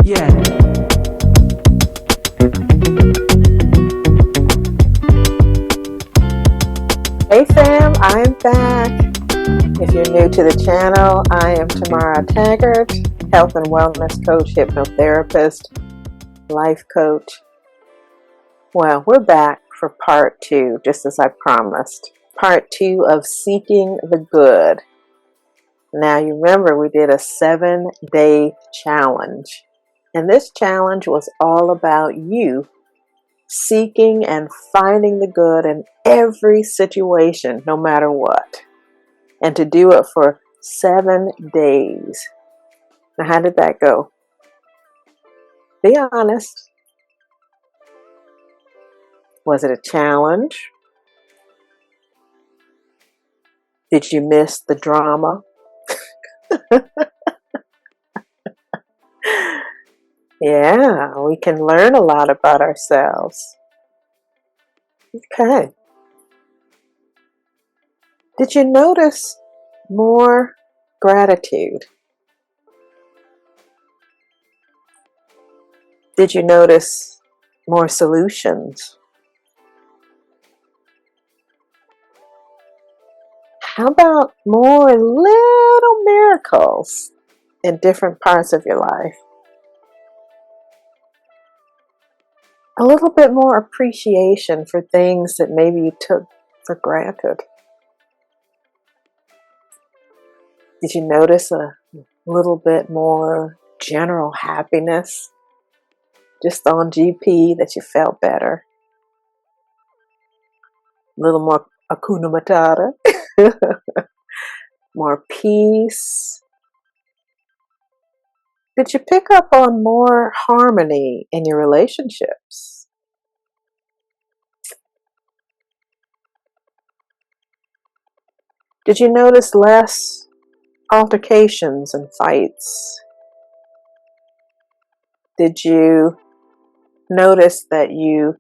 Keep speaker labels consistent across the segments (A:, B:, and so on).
A: Yeah.
B: Hey fam, I'm back. If you're new to the channel, I am Tamara, health and wellness coach, hypnotherapist, life coach. Well, we're back for part 2, just as I promised. Part 2 of Seeking the Good. Now you remember we did a 7-day challenge. And this challenge was all about you seeking and finding the good in every situation, no matter what. And to do it for 7 days. Now, how did that go? Be honest. Was it a challenge? Did you miss the drama? Yeah, we can learn a lot about ourselves. Okay. Did you notice more gratitude? Did you notice more solutions? How about more little miracles in different parts of your life? A little bit more appreciation for things that maybe you took for granted. Did you notice a little bit more general happiness just on GP that you felt better? A little more Hakuna Matata, more peace. Did you pick up on more harmony in your relationships? Did you notice less altercations and fights? Did you notice that you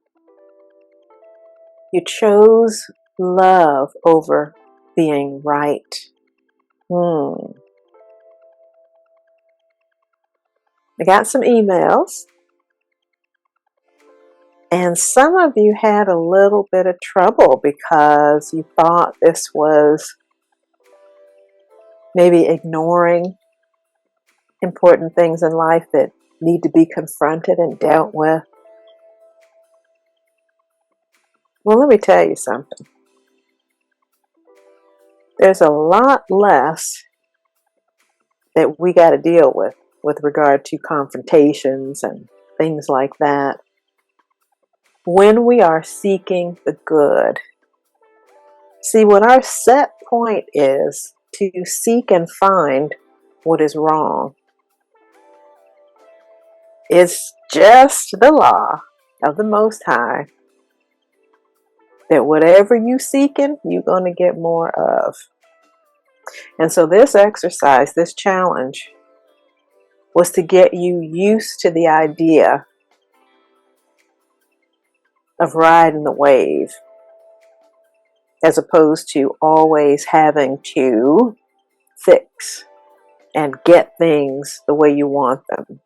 B: chose love over being right? I got some emails, and some of you had a little bit of trouble because you thought this was maybe ignoring important things in life that need to be confronted and dealt with. Well, let me tell you something. There's a lot less that we got to deal with regard to confrontations and things like that, when we are seeking the good. See, what our set point is to seek and find what is wrong. It's just the law of the Most High that whatever you seeking, you're going to get more of. And so this exercise, this challenge, was to get you used to the idea of riding the wave, as opposed to always having to fix and get things the way you want them,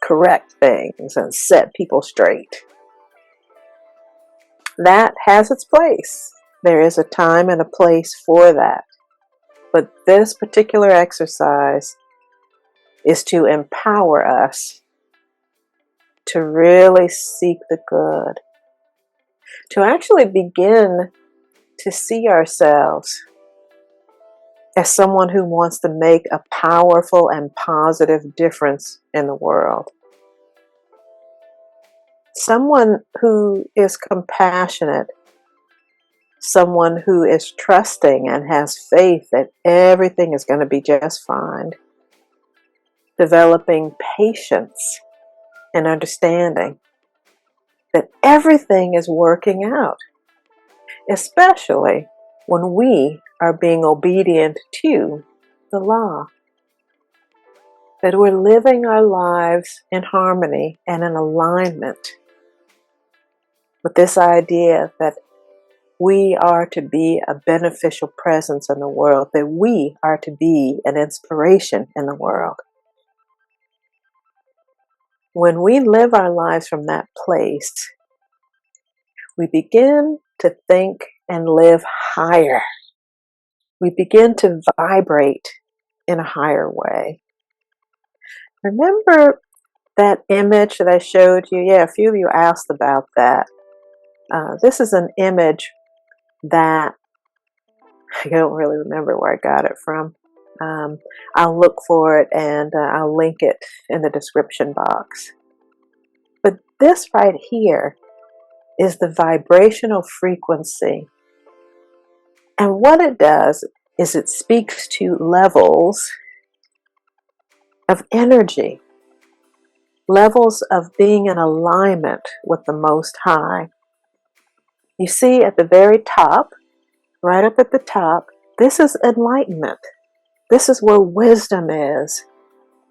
B: correct things and set people straight. That has its place. There is a time and a place for that. But this particular exercise is to empower us to really seek the good, to actually begin to see ourselves as someone who wants to make a powerful and positive difference in the world. Someone who is compassionate, someone who is trusting and has faith that everything is going to be just fine. Developing patience and understanding that everything is working out, especially when we are being obedient to the law. That we're living our lives in harmony and in alignment with this idea that we are to be a beneficial presence in the world, that we are to be an inspiration in the world. When we live our lives from that place, we begin to think and live higher. We begin to vibrate in a higher way. Remember that image that I showed you? Yeah, a few of you asked about that. This is an image that I don't really remember where I got it from. I'll look for it and I'll link it in the description box. But this right here is the vibrational frequency. And what it does is it speaks to levels of energy, levels of being in alignment with the Most High. You see at the very top, right up at the top, this is enlightenment. This is where wisdom is.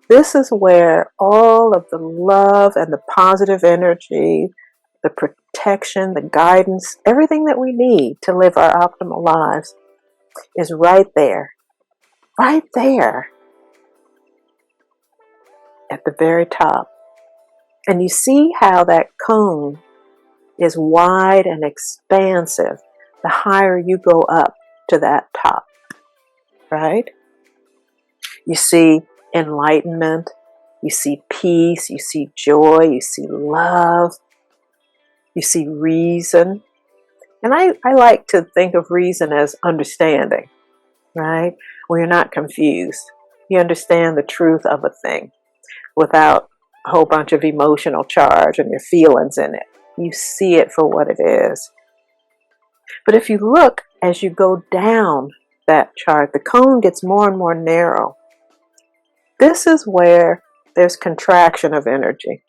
B: This is where all of the love and the positive energy, the protection, the guidance, everything that we need to live our optimal lives is right there. Right there. At the very top. And you see how that cone is wide and expansive the higher you go up to that top, right? You see enlightenment, you see peace, you see joy, you see love, you see reason. And I like to think of reason as understanding, right? Where you're not confused. You understand the truth of a thing without a whole bunch of emotional charge and your feelings in it. You see it for what it is. But if you look as you go down that chart, the cone gets more and more narrow. This is where there's contraction of energy.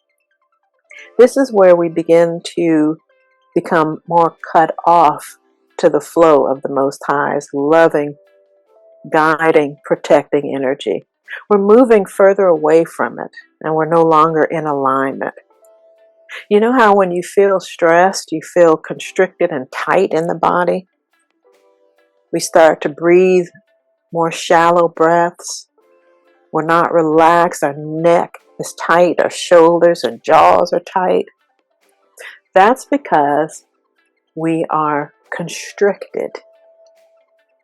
B: This is where we begin to become more cut off to the flow of the Most High's loving, guiding, protecting energy. We're moving further away from it, and we're no longer in alignment. You know how when you feel stressed, you feel constricted and tight in the body? We start to breathe more shallow breaths. We're not relaxed. Our neck is tight. Our shoulders and jaws are tight. That's because we are constricted.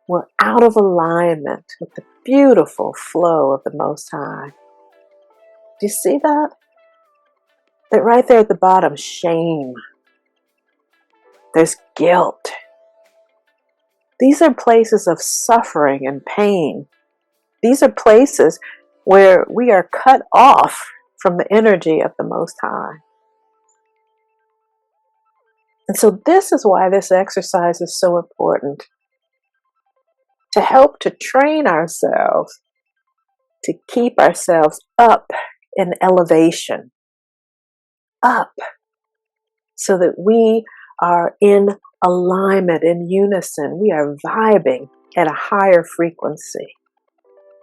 B: We're out of alignment with the beautiful flow of the Most High. Do you see that? That right there at the bottom, shame. There's guilt. These are places of suffering and pain. These are places where we are cut off from the energy of the Most High. And so this is why this exercise is so important. To help to train ourselves, to keep ourselves up in elevation. Up. So that we are in alignment, in unison. We are vibing at a higher frequency.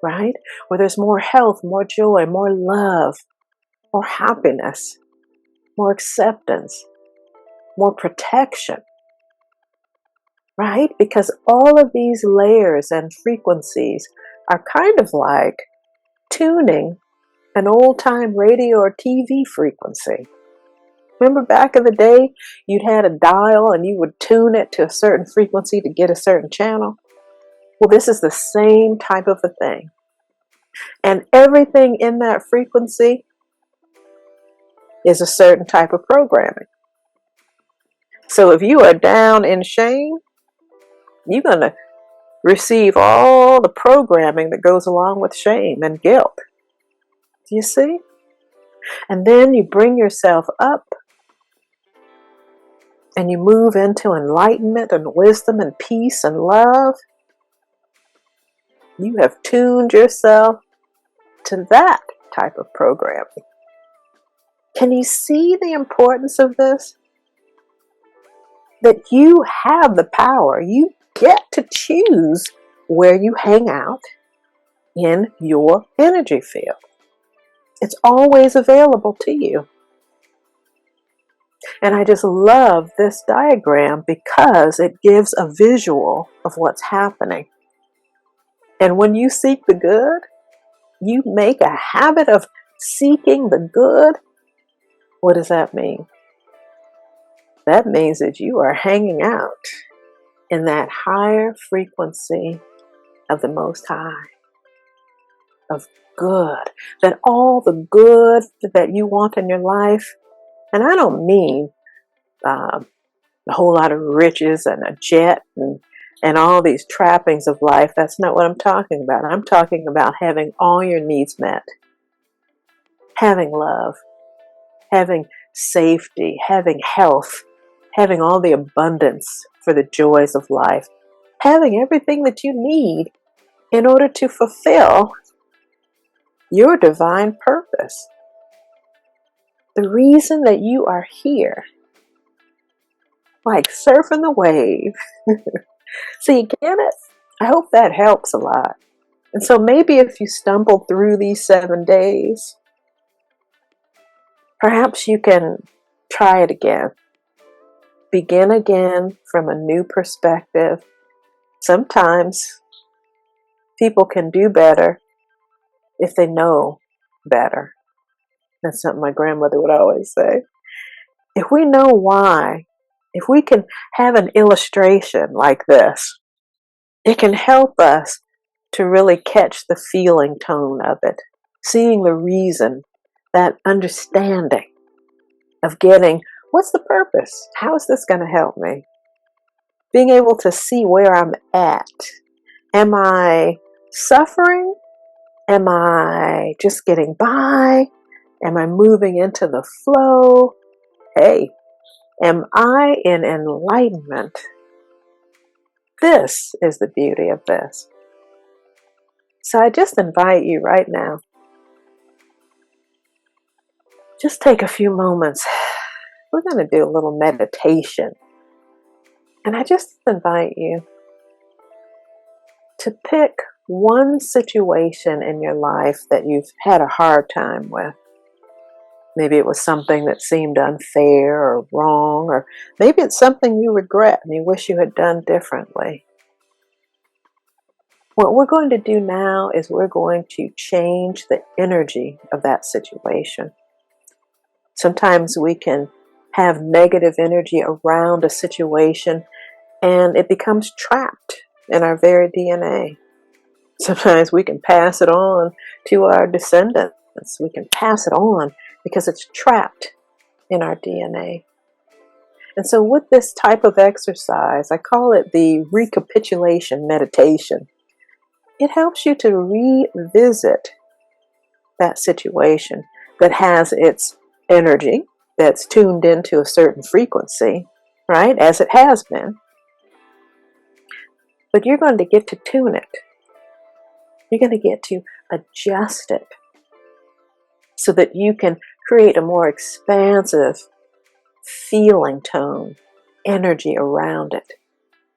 B: Right? Where there's more health, more joy, more love, more happiness, more acceptance, more protection. Right? Because all of these layers and frequencies are kind of like tuning an old-time radio or TV frequency. Remember back in the day, you'd had a dial and you would tune it to a certain frequency to get a certain channel? Well, this is the same type of a thing. And everything in that frequency is a certain type of programming. So if you are down in shame, you're going to receive all the programming that goes along with shame and guilt. Do you see? And then you bring yourself up and you move into enlightenment and wisdom and peace and love. You have tuned yourself to that type of programming. Can you see the importance of this? That you have the power. You get to choose where you hang out in your energy field. It's always available to you. And I just love this diagram because it gives a visual of what's happening. And when you seek the good, you make a habit of seeking the good, What does that mean? That means that you are hanging out in that higher frequency of the Most High, of good, that all the good that you want in your life, and I don't mean a whole lot of riches and a jet and all these trappings of life. That's not what I'm talking about. I'm talking about having all your needs met, having love, having safety, having health, having all the abundance for the joys of life, having everything that you need in order to fulfill your divine purpose. The reason that you are here, like surfing the wave. So you get it? I hope that helps a lot. And so maybe if you stumble through these 7 days, perhaps you can try it again. Begin again from a new perspective. Sometimes people can do better if they know better. That's something my grandmother would always say. If we know why, if we can have an illustration like this, it can help us to really catch the feeling tone of it, seeing the reason, that understanding of getting, what's the purpose? How is this going to help me? Being able to see where I'm at. Am I suffering? Am I just getting by? Am I moving into the flow? Hey, am I in enlightenment? This is the beauty of this. So I just invite you right now, just take a few moments. We're going to do a little meditation. And I just invite you to pick one situation in your life that you've had a hard time with. Maybe it was something that seemed unfair or wrong, or maybe it's something you regret and you wish you had done differently. What we're going to do now is we're going to change the energy of that situation. Sometimes we can have negative energy around a situation and it becomes trapped in our very DNA. Sometimes we can pass it on to our descendants. We can pass it on because it's trapped in our DNA. And so with this type of exercise, I call it the recapitulation meditation. It helps you to revisit that situation that has its energy, that's tuned into a certain frequency, right, as it has been. But you're going to get to tune it. You're going to get to adjust it so that you can create a more expansive feeling tone, energy around it,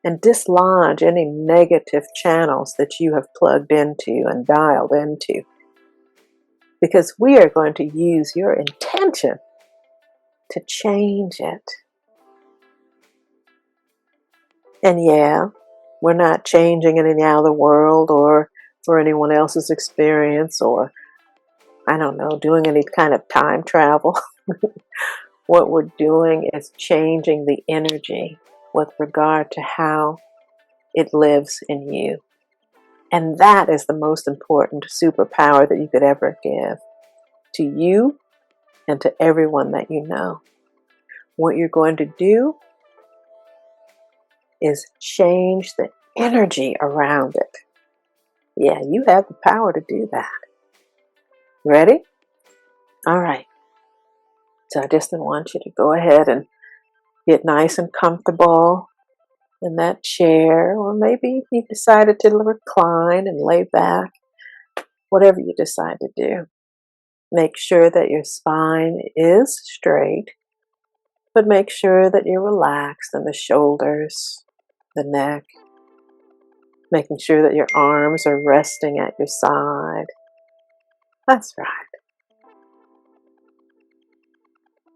B: and dislodge any negative channels that you have plugged into and dialed into. Because we are going to use your intention to change it. And yeah, we're not changing it in the outer world or for anyone else's experience or, I don't know, doing any kind of time travel. What we're doing is changing the energy with regard to how it lives in you. And that is the most important superpower that you could ever give to you and to everyone that you know. What you're going to do is change the energy around it. Yeah, you have the power to do that. Ready? All right. So I just want you to go ahead and get nice and comfortable in that chair, or maybe you decided to recline and lay back, whatever you decide to do. Make sure that your spine is straight, but make sure that you're relaxed in the shoulders, the neck, making sure that your arms are resting at your side. That's right.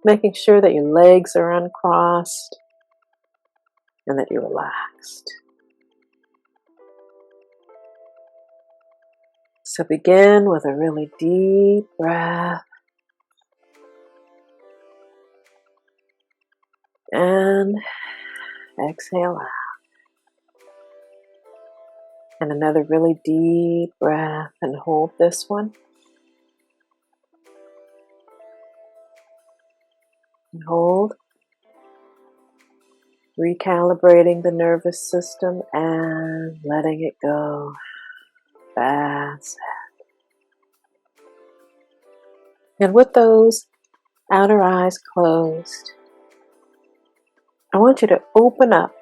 B: Making sure that your legs are uncrossed and that you're relaxed. So begin with a really deep breath. And exhale out. And another really deep breath, and hold this one. And hold. Recalibrating the nervous system and letting it go. That's it. And with those outer eyes closed, I want you to open up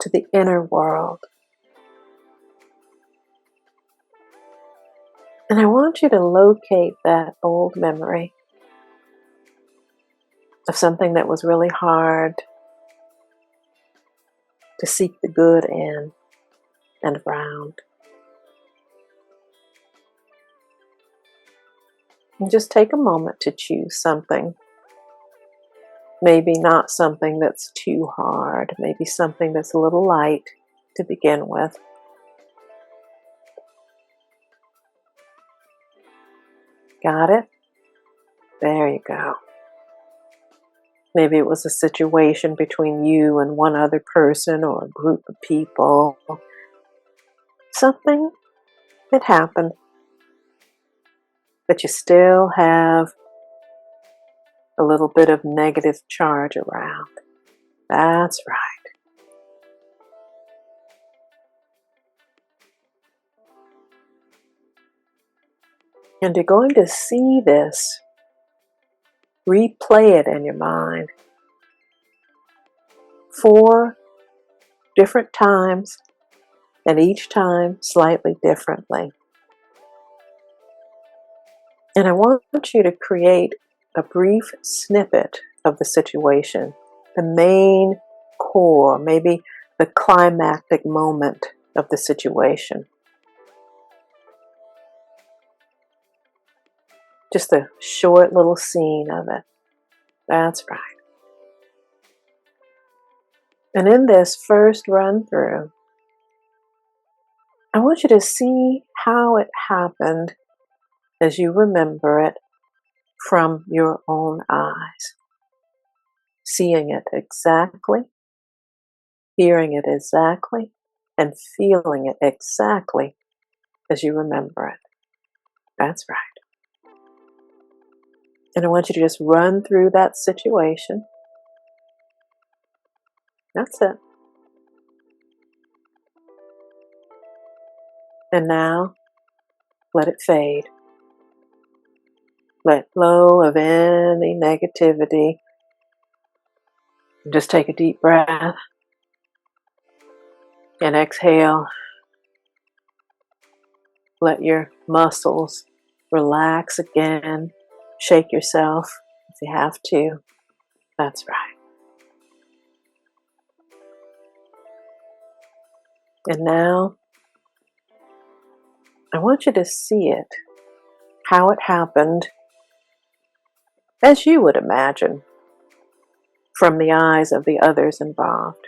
B: to the inner world. And I want you to locate that old memory of something that was really hard to seek the good in and around. And just take a moment to choose something. Maybe not something that's too hard, maybe something that's a little light to begin with. Got it? There you go. Maybe it was a situation between you and one other person or a group of people. Something that happened, but you still have a little bit of negative charge around. That's right. And you're going to see this, replay it in your mind 4 different times, and each time slightly differently. And I want you to create a brief snippet of the situation, the main core, maybe the climactic moment of the situation. Just a short little scene of it. That's right. And in this first run through, I want you to see how it happened as you remember it from your own eyes. Seeing it exactly, hearing it exactly, and feeling it exactly as you remember it. That's right. And I want you to just run through that situation. That's it. And now, let it fade. Let go of any negativity. Just take a deep breath and exhale. Let your muscles relax again. Shake yourself if you have to. That's right. And now, I want you to see it, how it happened, as you would imagine, from the eyes of the others involved.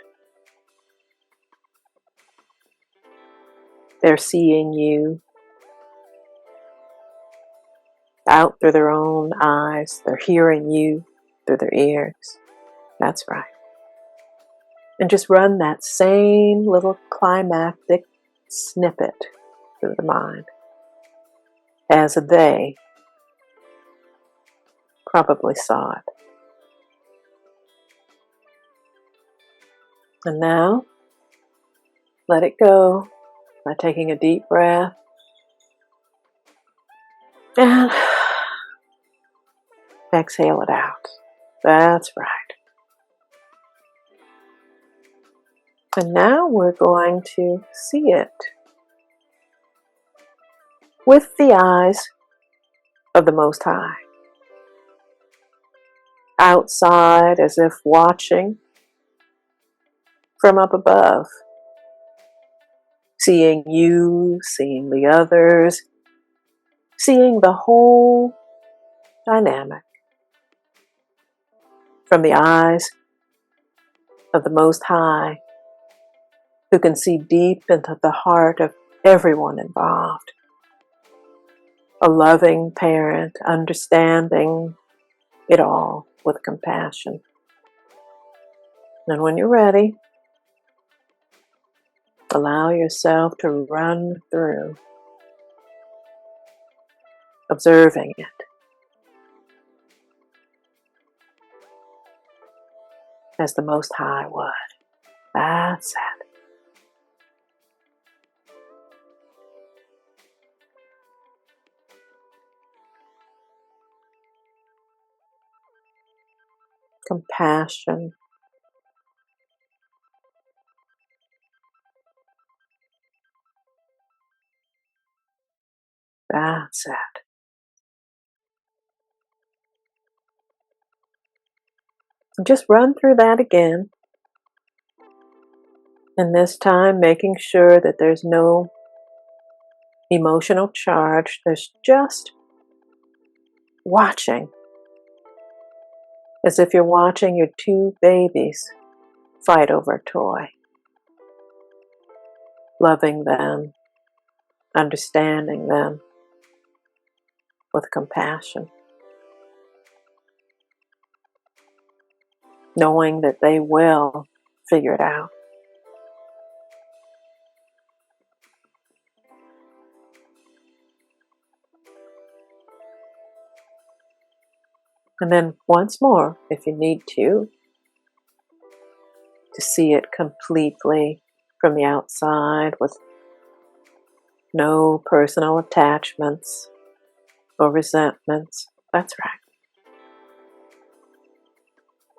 B: They're seeing you out through their own eyes. They're hearing you through their ears. That's right. And just run that same little climactic snippet through the mind as they probably saw it. And now, let it go by taking a deep breath and exhale it out. That's right. And now we're going to see it with the eyes of the Most High. Outside, as if watching from up above. Seeing you, seeing the others, seeing the whole dynamic from the eyes of the Most High, who can see deep into the heart of everyone involved. A loving parent, understanding it all with compassion. And when you're ready, allow yourself to run through, observing it. As the Most High would. That's it. Compassion. That's it. And just run through that again. And this time, making sure that there's no emotional charge. There's just watching. As if you're watching your two babies fight over a toy. Loving them, understanding them with compassion. Knowing that they will figure it out. And then once more, if you need to see it completely from the outside with no personal attachments or resentments. That's right.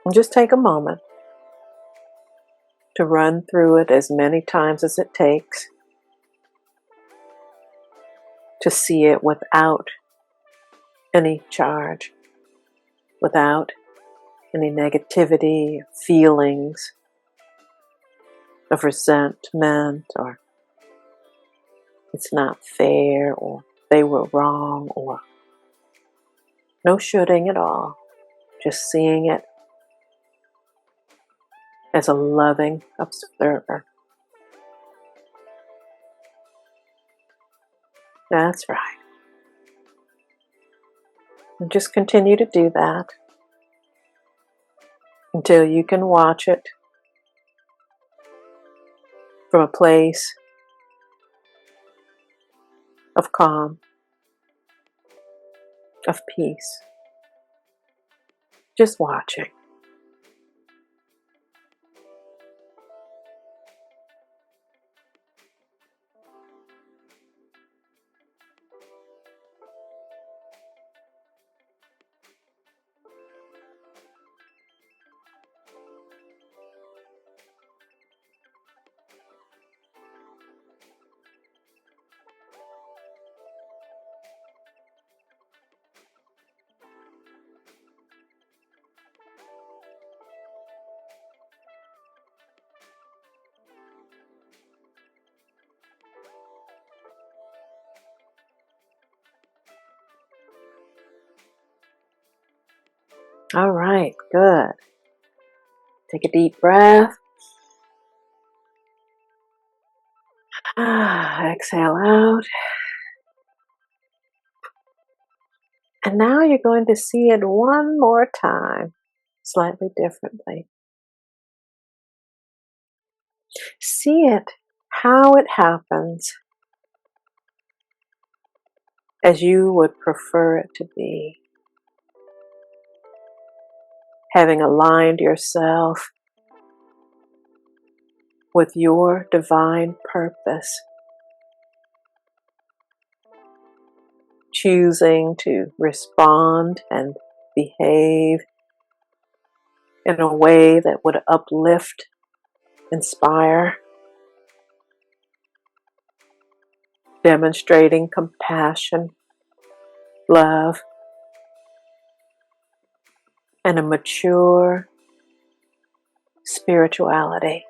B: And just take a moment to run through it as many times as it takes to see it without any charge, without any negativity, feelings of resentment, or it's not fair, or they were wrong, or no shoulding at all. Just seeing it as a loving observer. That's right. And just continue to do that until you can watch it from a place of calm, of peace. Just watching. All right, good. Take a deep breath. Exhale out. And now you're going to see it one more time, slightly differently. See it, how it happens, as you would prefer it to be. Having aligned yourself with your divine purpose. Choosing to respond and behave in a way that would uplift, inspire, demonstrating compassion, love, and a mature spirituality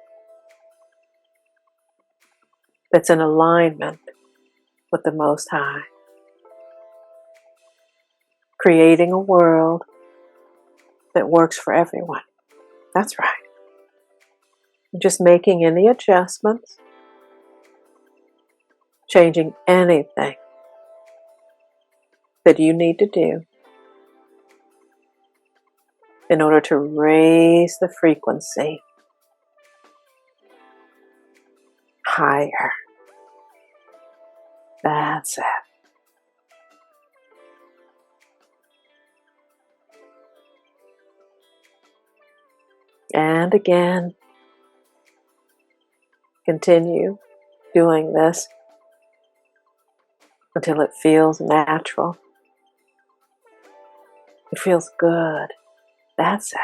B: that's in alignment with the Most High. Creating a world that works for everyone. That's right. Just making any adjustments, changing anything that you need to do in order to raise the frequency higher. That's it. And again, continue doing this until it feels natural. It feels good. That's it.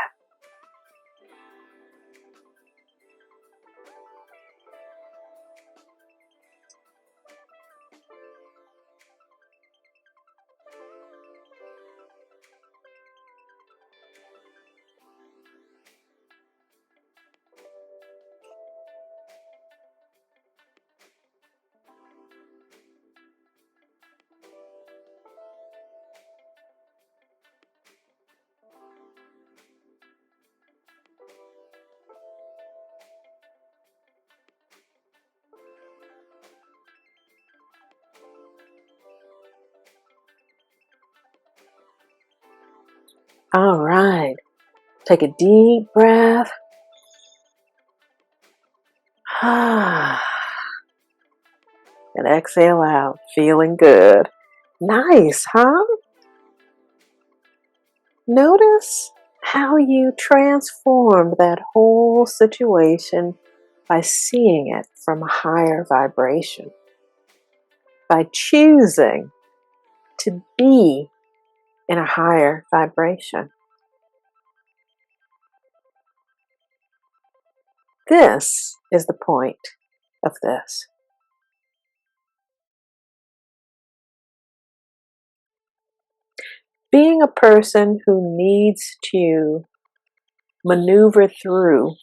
B: All right. Take a deep breath. And exhale out, feeling good. Nice, huh? Notice how you transformed that whole situation by seeing it from a higher vibration, by choosing to be in a higher vibration. This is the point of this. Being a person who needs to maneuver through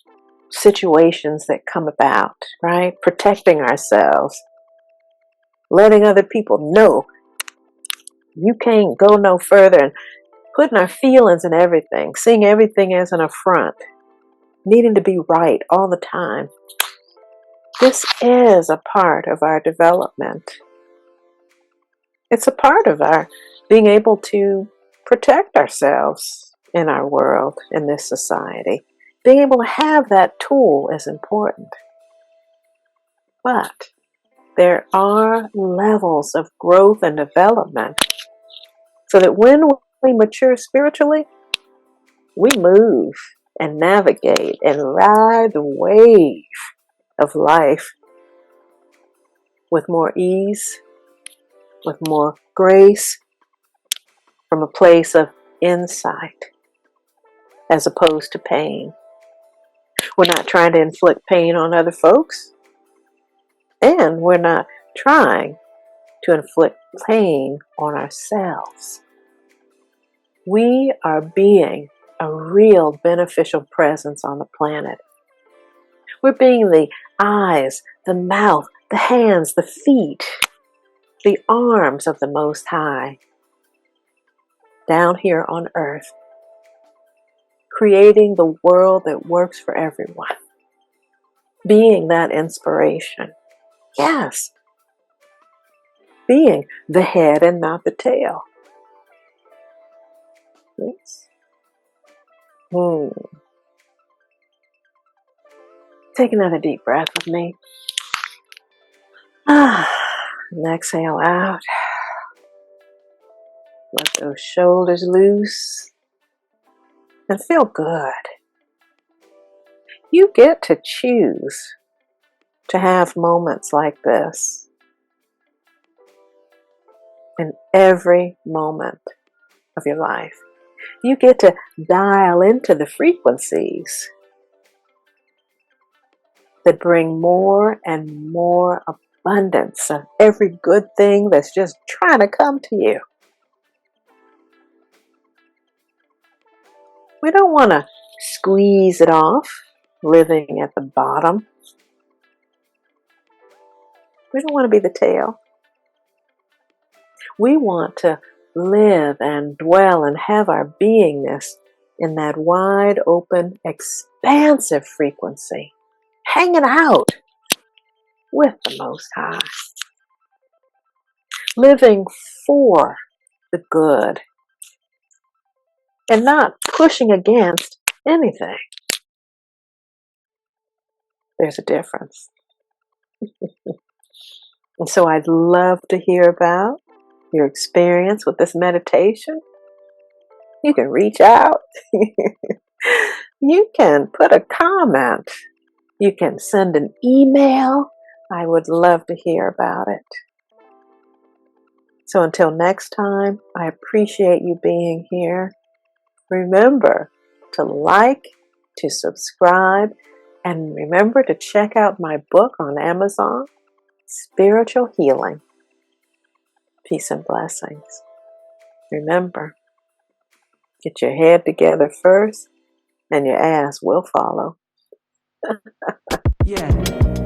B: situations that come about, right? Protecting ourselves, letting other people know you can't go no further, and putting our feelings in everything, seeing everything as an affront, needing to be right all the time. This is a part of our development. It's a part of our being able to protect ourselves in our world, in this society. Being able to have that tool is important. But there are levels of growth and development so that when we mature spiritually, we move and navigate and ride the wave of life with more ease, with more grace, from a place of insight as opposed to pain. We're not trying to inflict pain on other folks, and we're not trying to inflict pain on ourselves. We are being a real beneficial presence on the planet. We're being the eyes, the mouth, the hands, the feet, the arms of the Most High down here on earth, creating the world that works for everyone, being that inspiration. Yes, being the head and not the tail. Yes. Take another deep breath with me. And exhale out. Let those shoulders loose and feel good. You get to choose to have moments like this in every moment of your life. You get to dial into the frequencies that bring more and more abundance of every good thing that's just trying to come to you. We don't want to squeeze it off, living at the bottom. We don't want to be the tail. We want to live and dwell and have our beingness in that wide open, expansive frequency, hanging out with the Most High, living for the good and not pushing against anything. There's a difference. And so I'd love to hear about your experience with this meditation. You can reach out. You can put a comment. You can send an email. I would love to hear about it. So until next time, I appreciate you being here. Remember to like, to subscribe, and remember to check out my book on Amazon, Spiritual Healing. Peace and blessings. Remember, get your head together first, and your ass will follow.
A: Yeah.